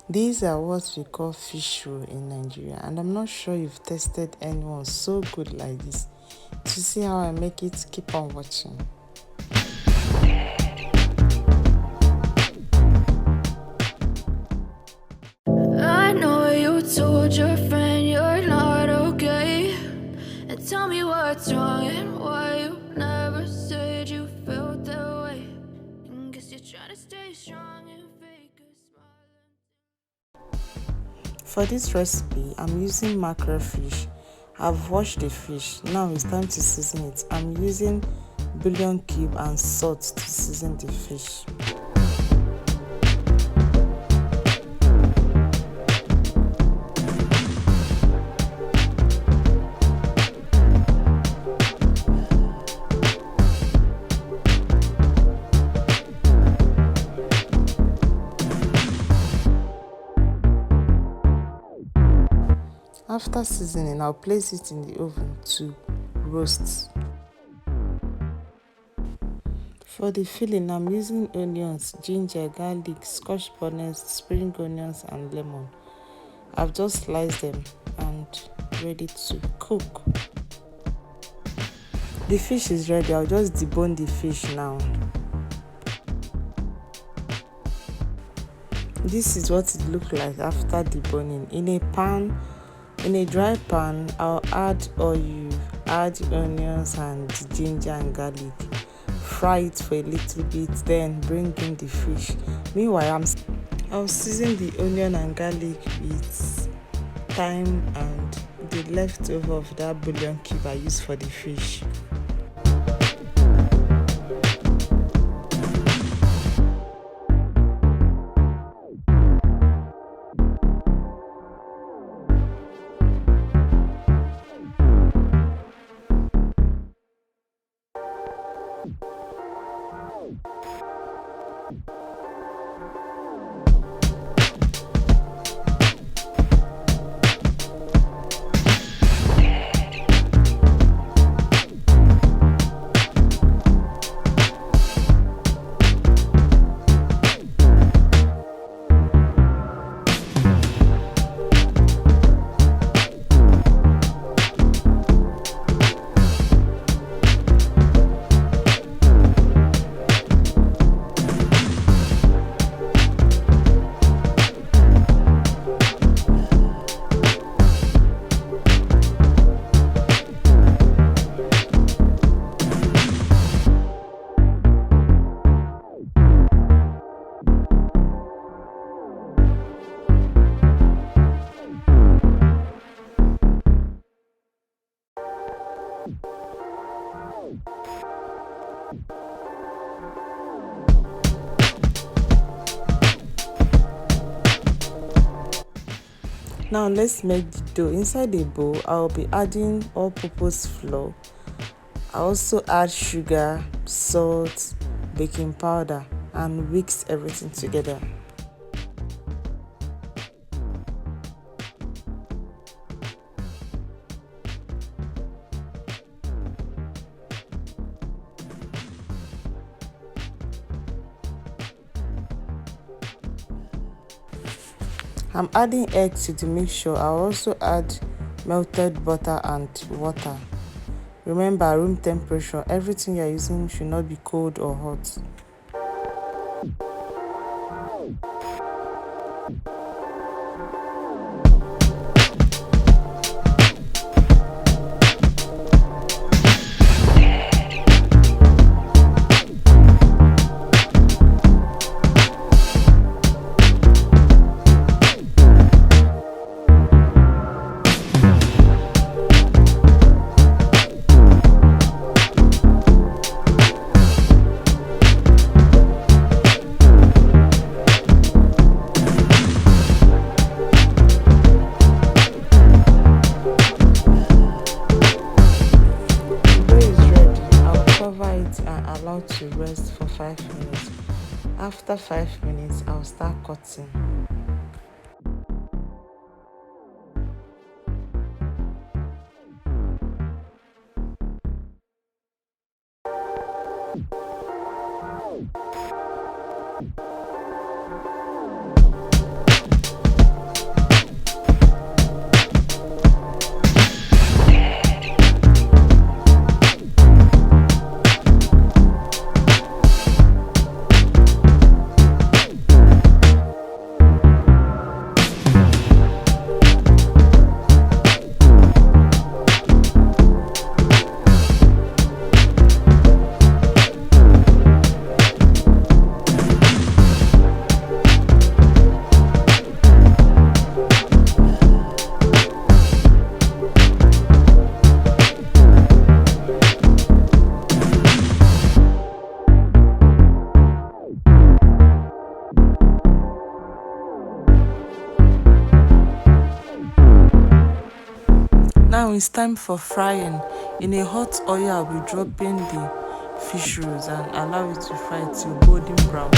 These are what we call fish roll in Nigeria, and I'm not sure you've tested anyone so good like this. To see how I make it, keep on watching. I know you told your friend you're not okay, and tell me what's wrong and why you never said you felt that way. And guess you're trying to stay strong and fake a smile. For this recipe, I'm using mackerel fish. I've washed the fish. Now it's time to season it. I'm using bouillon cube and salt to season the fish. After seasoning, I'll place it in the oven to roast. For the filling, I'm using onions, ginger, garlic, scotch bonnet, spring onions and lemon. I've just sliced them and ready to cook. The fish is ready. I'll just debone the fish now. This is what it looked like after deboning. In a dry pan, I'll add oil, add onions and ginger and garlic. Fry it for a little bit, then bring in the fish. Meanwhile, I'll season the onion and garlic with thyme and the leftover of that bouillon cube I used for the fish. Now let's make the dough. Inside the bowl, I'll be adding all-purpose flour. I also add sugar, salt, baking powder, and mix everything together. I'm adding egg to the mixture. I'll also add melted butter and water. Remember, room temperature. Everything you're using should not be cold or hot. Allowed to rest for 5 minutes. After 5 minutes, I'll start cutting. Now it's time for frying. In a hot oil, I'll be dropping the fish rolls and allow it to fry till golden brown.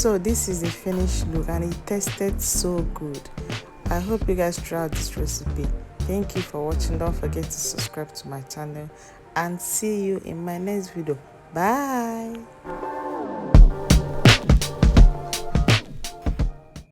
So this is the finished look and it tasted so good. I hope you guys try out this recipe. Thank you for watching. Don't forget to subscribe to my channel and see you in my next video. Bye.